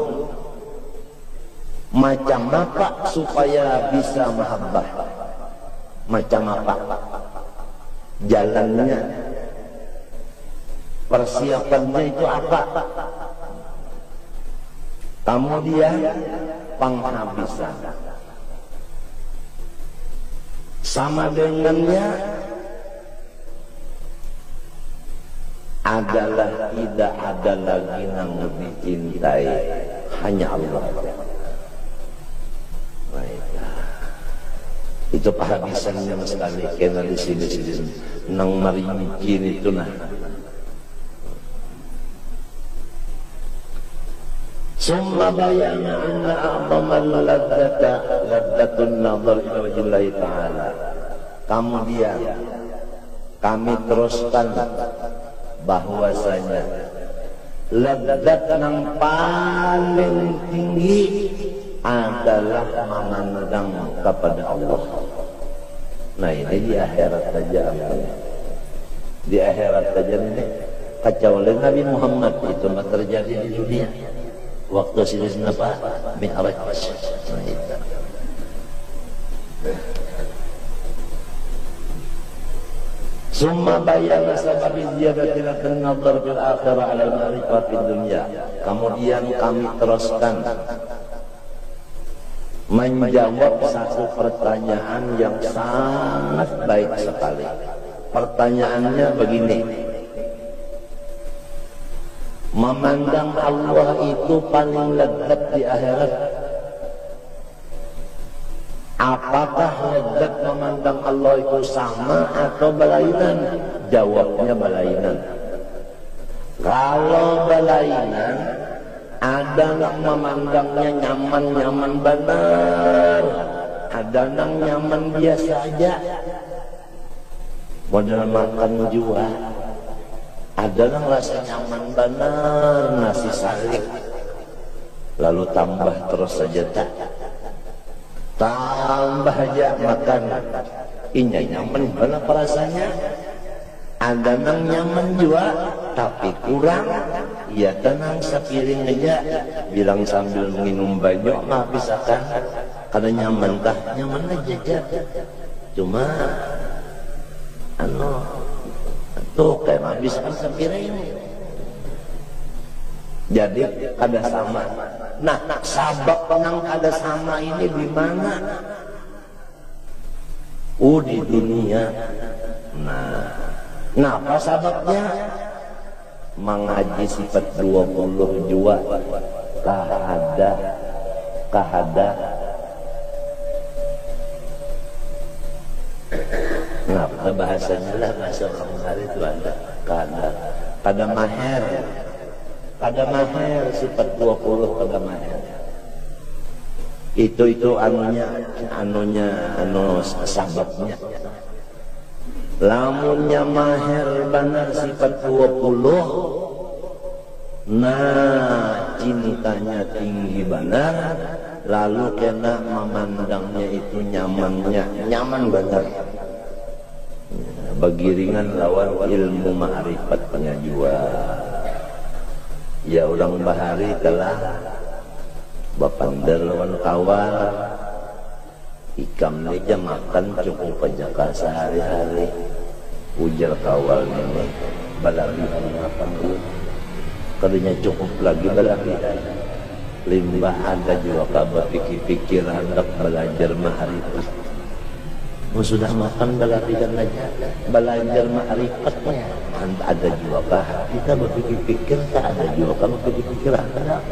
S2: macam apa supaya bisa mahabbah, macam apa jalannya, persiapannya itu apa, kemudian penghabisan. Sama dengannya adalah tidak ada lagi yang lebih cintai, hanya Allah. Itu penghabisannya sekali kena di sini nang mari mikir itu nah. Summa bayana anna a'zamal laddatun nazar ila wajhillahi ta'ala. Kemudian kami teruskan bahwasanya ladzat yang paling tinggi adalah memandang kepada Allah. Nah ini di akhirat saja, di akhirat saja ini kacau oleh Nabi Muhammad itu terjadi di dunia. Waktu sini apa? Mi'raj. Summa bayana sabab ziyadatil nazar fil akhirah ala al-ma'rifah fid dunya. Kemudian kami teruskan menjawab satu pertanyaan yang sangat baik sekali. Pertanyaannya begini: memandang Allah itu paling lezat di akhirat. Apakah lezat memandang Allah itu sama atau berlainan? Jawabnya berlainan. Kalau berlainan, ada yang memandangnya nyaman-nyaman benar, ada yang nyaman biasa aja, modal makan jua. Ada yang rasa nyaman benar, nasi salik, lalu tambah terus saja tak, tambah aja makan, ini nyaman benar rasanya. Ada yang nyaman juga, tapi kurang, ya tenang sepiring aja, bilang sambil minum banyak nggak bisa kan, karena nyaman tah, nyaman aja, cuma, tuh kayak habiskan sepiring. Jadi ada sama. Nah, sabab penang ada sama ini di mana? Di dunia. Nah, apa sababnya? Mengaji sifat 20 jua kahada. Nah, bahasanya lah bahasa orang hari itu ada kada maher sifat 20 kada maher. Itu sababnya. Lamunnya maher benar sifat 20, nah cintanya tinggi benar, lalu kena memandangnya itu nyaman benar. Begiringan lawan ilmu ma'rifatnya juga. Ya orang bahari telah bapandar lawan kawal, ikam aja makan cukup aja sehari-hari. Ujar kawal ini balari makan dulu, kerjanya cukup lagi balari. Limbah ada juga kabar pikir-pikir hendak belajar ma'rifat. Sudah makan belajar ma'rifatnya, ada juga kah kita berpikir-pikir, tak ada juga kamu berpikir ada.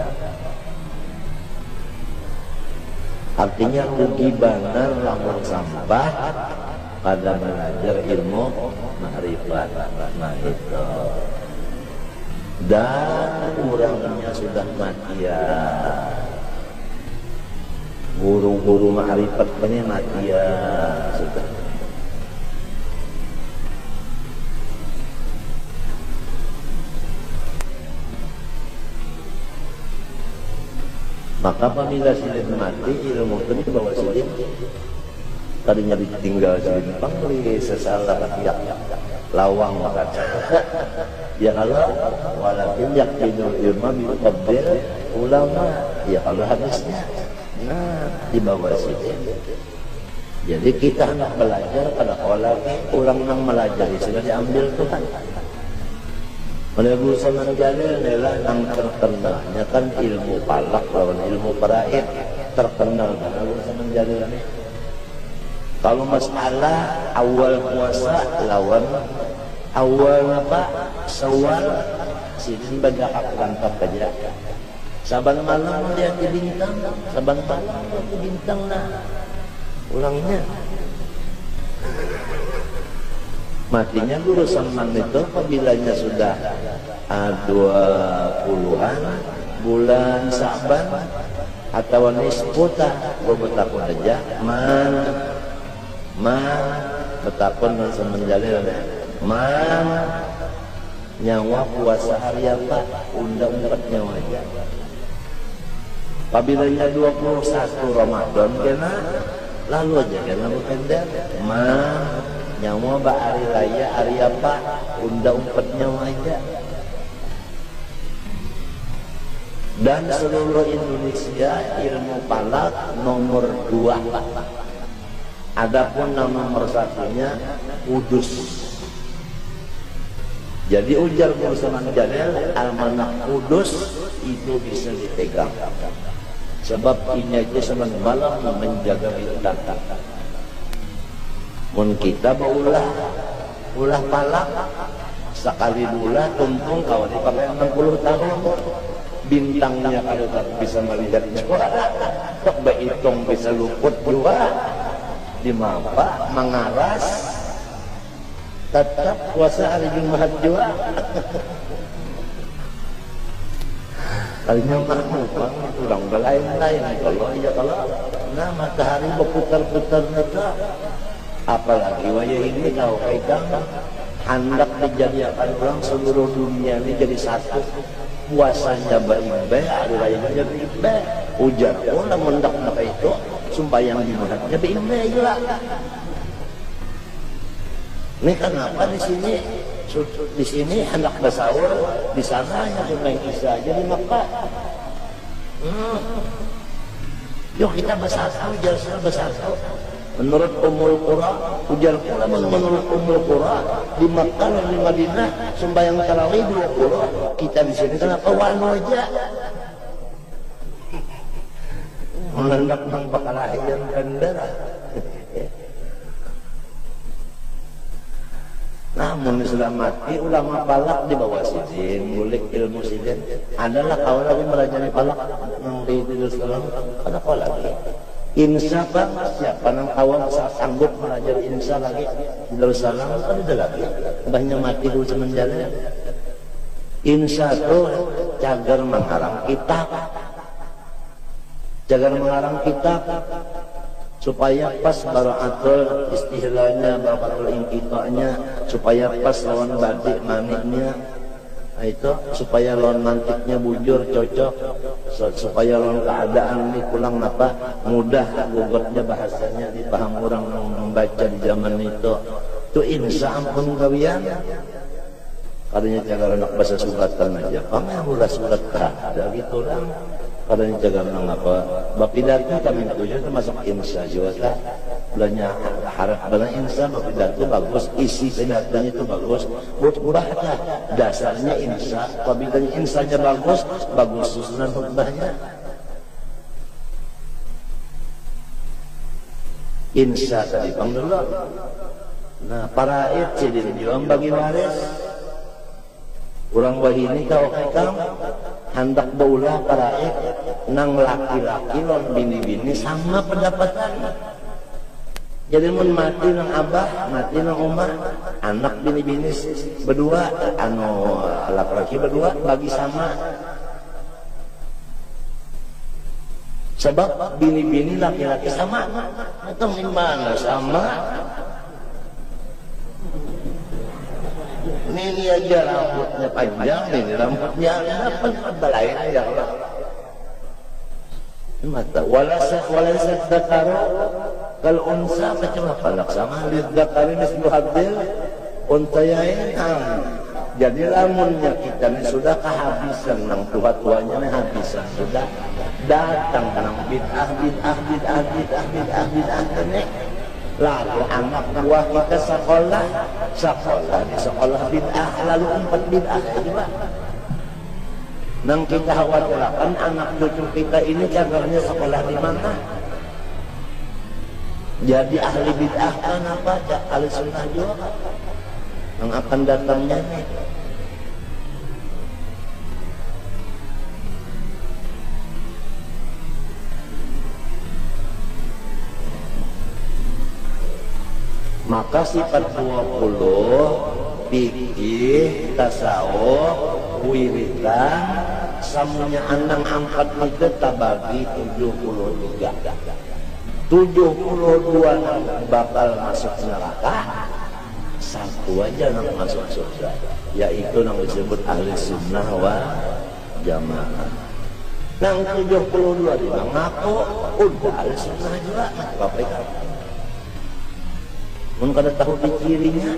S2: Artinya rugi benar lamun sampah pada belajar ilmu ma'rifat. Nah itu, dan orangnya sudah mati ya, guru-guru ma'rifat punya mati ya sudah. Maka apabila silih mati, ilmu itu dibawa silih tadinya ditinggal jadi pangli sesalah rakyat lawang kata ya kalau walakin yakidul ilma biqabdil ulama ya kalau hadisnya nah di bawah sini. Jadi kita hendak belajar pada orang yang melajari sudah diambil Tuhan. Oleh Guru Saman Jalil adalah yang terkenalnya kan ilmu palak lawan ilmu paraid terkenal kan Guru Saman Jalil. Kalau masalah awal puasa lawan awal apa Syawal sini benda kantap aja. Saban malam dia di bintang, saban malam di bintang nah ulangnya. Matinya Guru Saman itu apabila sudah 20-an bulan Sa'ban atau nisfuta bertakun aja bertakun dan semenjalil nyawa puasa hari apa undang-undang nyawa aja. Apabila 21 Ramadan kena lalu aja kena berkendar nyawa ba hari raya hari apa undang nyawa aja. Dan seluruh Indonesia ilmu palak nomor 2. Adapun nomor 1-nya Kudus. Jadi ujar Guru Saman Jalil almanak Kudus itu bisa dipegang. Sebab ini aja semen malam menjaga bintang. Mun kita baulah palak sekali bulan tuntung kalau dipakai 60 tahun bintangnya kalau tak bisa melihat juga tak berhitung bisa luput juga dimampa mengaras tetap puasa hari Jumat juga kalinya mah kurang lain-lain kalau nah matahari berputar-putar neta apalagi wajah ini kau pegang hendak dijadikan orang seluruh dunia ini jadi satu puasanya beribadah hari rayanya jadi ibadah ujar orang mendak-nak itu sumpah yang dimudatnya beribadah juga ini kenapa di sini hendak bersahur di sana hanya cuma Isya aja di Makkah yuk kita bersahur jalsa bersahur. Menurut Ummul Qura, ujar pula menurut Ummul Qura di Makkah dan di Madinah sembahyang tarawih 20. Kita di sini kenapa wano aja? Mengendak nang bakal ayan kendara. Namun sudah mati ulama palak di bawah sidin, ngulik ilmu sidin. Adalah kau lagi melajari palak nang di Darussalam. Ada kau lagi. Insya Bang, siapa nang awam sanggup belajar insya lagi di Darussalam ada lagi banyak mati dulu semenjana insya itu cagar mengarang kitab supaya pas baraatul istihlanya baraatul ingkitanya supaya pas lawan badik maniknya itu supaya lawan mantiknya bujur cocok supaya lawan keadaan ini pulang apa mudah gugurnya bahasanya dipaham orang membaca di zaman itu insya ampun kawian katanya jaga anak bahasa suratan aja pamer ulah surat ada gitu lah katanya jaga anak apa bapidatnya kami tujuh itu masuk insya juga belanja harap bela insya pidato bagus isi pidatonya itu bagus khutbah dasarnya insya apabila insya-nya bagus susunan khutbahnya insya tadi bang dulu nah para sidin juang bagi waris orang wahini kau kekang hendak baulah para nang laki-laki lon bini-bini sama pendapatan. Jadi mun mati nang abah, mati nang omah, anak bini-bini berdua, laki-laki berdua bagi sama. Sebab bini-bini laki-laki sama, itu gimana sama? Ini aja rambutnya panjang, ini rambutnya apa belain ya Allah. Mata walasak dakaru Kalau unsa macam falak sama lidzakari mislu hadzil untayain. Jadi lamunnya kita ini sudah kehabisan nang tua-tuanya ini habisan sudah datang nang bid'ah ini lalu anak buah kita sekolah di sekolah bid'ah lalu 4 bid'ah juga. Nang kita khawatirkan anak cucu kita ini cagarnya sekolah di mana? Jadi ahli bid'ah kan apa? Ahli sunnah juga yang akan datangnya nih. Maka sifat 20 fikih, tasawuf, wiridan samunya andang angkat itu tabagi 73. 72 bakal masuk neraka, 1 aja yang masuk surga, yaitu yang disebut ahli sunnah wal jamaah. Yang 72 juga ngaku udah ahli sunnah juga, KPK. Mun kada tahu cirinya.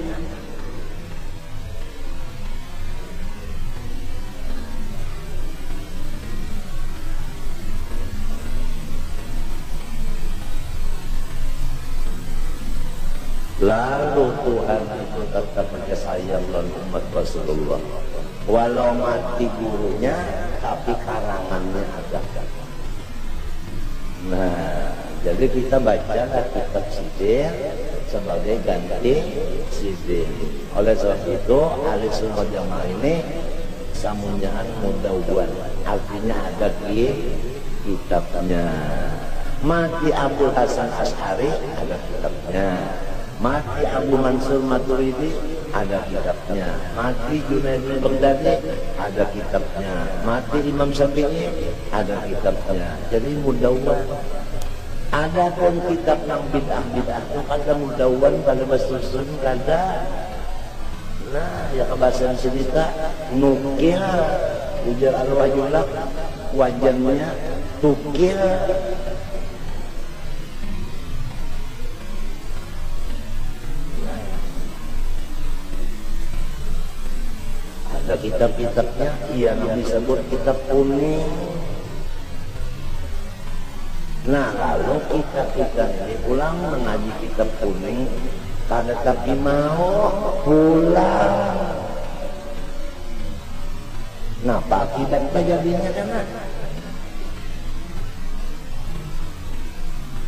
S2: Lalu Tuhan itu tetap sayang dan umat Rasulullah. Walau mati gurunya, tapi karangannya ada. Nah, jadi kita bacalah kitab Sidir sebagai ganti Sidir. Oleh sebab itu, ahli sunnah jamaah ini samunjaan mudawwan, artinya ada di kitabnya. Mati Abdul Hasan Asy'ari ada kitabnya. Mati Abu Mansur Maturidi ada kitabnya. Mati Junaid bin Baghdadi ada kitabnya. Mati Imam Syafi'i ada kitabnya. Jadi mudawwan. Ada pun kitab yang bid'ah itu kada mudawwan pada bersusun kada. Nah, ya kebahasan cerita nukil ujar al-wajulak wajannya tukil. Ada kitab-kitabnya, yang disebut kitab kuning. Nah, lalu kita ini pulang mengaji kitab kuning, kada tapi mau pulang. Nah, apa akibatnya jadinya kan?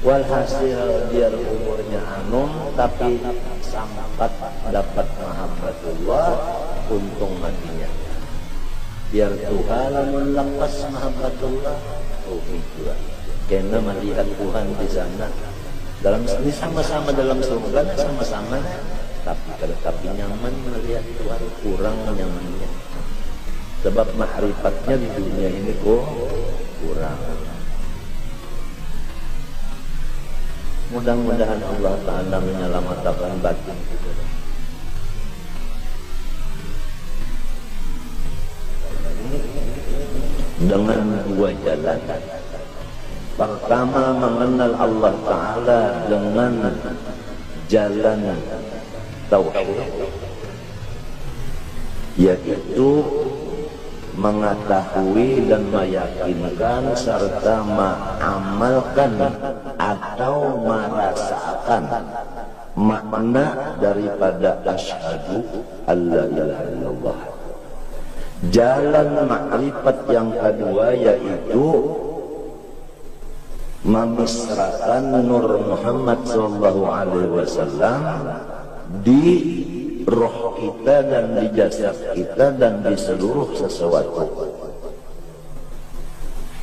S2: Walhasil biar umurnya anum, tapi sampat dapat mahabbatullah, untung matinya. Biar Tuhan melepas mahabbatullah, juga. Karena melihat Tuhan di sana. Dalam ini sama-sama dalam surga, sama-sama. Tapi nyaman melihat Tuhan, kurang nyamannya. Sebab ma'rifatnya di dunia ini kok kurang. Mudah-mudahan Allah Ta'ala menyelamatkan batin kita. Dengan 2 jalan. Pertama, mengenal Allah Ta'ala dengan jalan tauhid, yaitu mengetahui dan meyakinkan serta mengamalkan atau merasakan makna daripada asyhadu alla ilaha illallah. Jalan makrifat yang kedua yaitu memisrakan Nur Muhammad SAW di roh kita dan di jasad kita dan di seluruh sesuatu.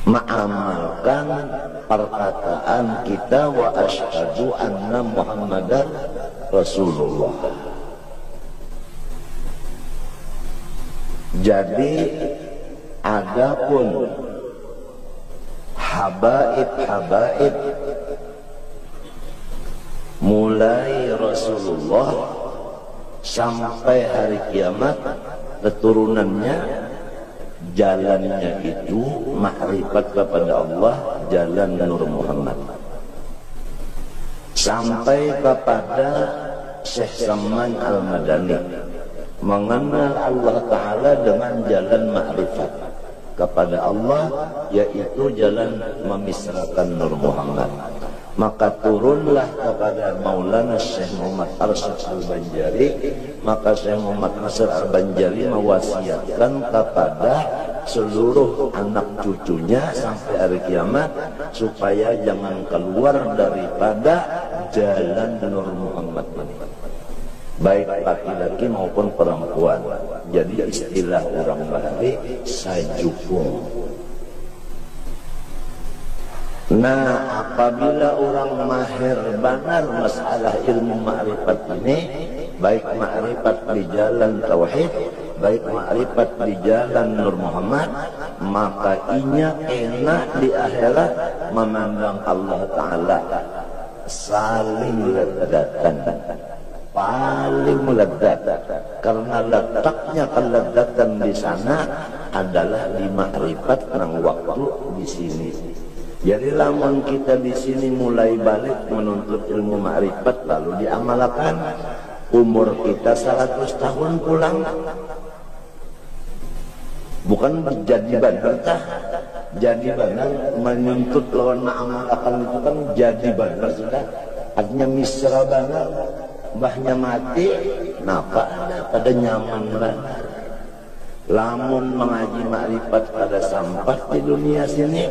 S2: Mengamalkan perkataan kita wa asyhadu anna Muhammadar Rasulullah. Jadi adapun habaib mulai Rasulullah sampai hari kiamat keturunannya, jalannya itu makrifat kepada Allah, jalan Nur Muhammad. sampai kepada Syekh Saman Al-Madani, mengenal Allah Ta'ala dengan jalan ma'rifat kepada Allah, yaitu jalan memisrakan Nur Muhammad. Maka turunlah kepada Maulana Syekh Muhammad Arsyad Al-Banjari, maka Syekh Muhammad Arsyad Al-Banjari mewasiatkan kepada seluruh anak cucunya sampai hari kiamat supaya jangan keluar daripada jalan Nur Muhammad ini, baik laki-laki maupun perempuan. Jadi istilah orang Bali sajupung. Nah, apabila orang mahir benar masalah ilmu ma'rifat ini, baik ma'rifat di jalan tauhid, baik ma'rifat di jalan Nur Muhammad, maka inya enak di akhirat memandang Allah Ta'ala saling ledatan, paling meledat, karena letaknya keledatan di sana adalah di ma'rifat nang waktu di sini. Jadi lamun kita di sini mulai balik menuntut ilmu ma'rifat lalu diamalkan, umur kita 100 tahun pulang. Bukan jadi benar tah, jadi benar menuntut lawan mengamalkan itu kan jadi benar sudah. Artinya misra benar, mbahnya mati, napa pada nyaman benar. Lamun mengaji makrifat pada sampai di dunia sini,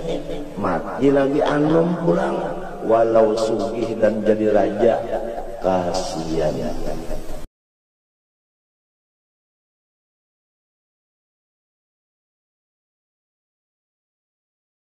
S2: mati lagi anum pulang, walau sugih dan jadi raja, kasihan.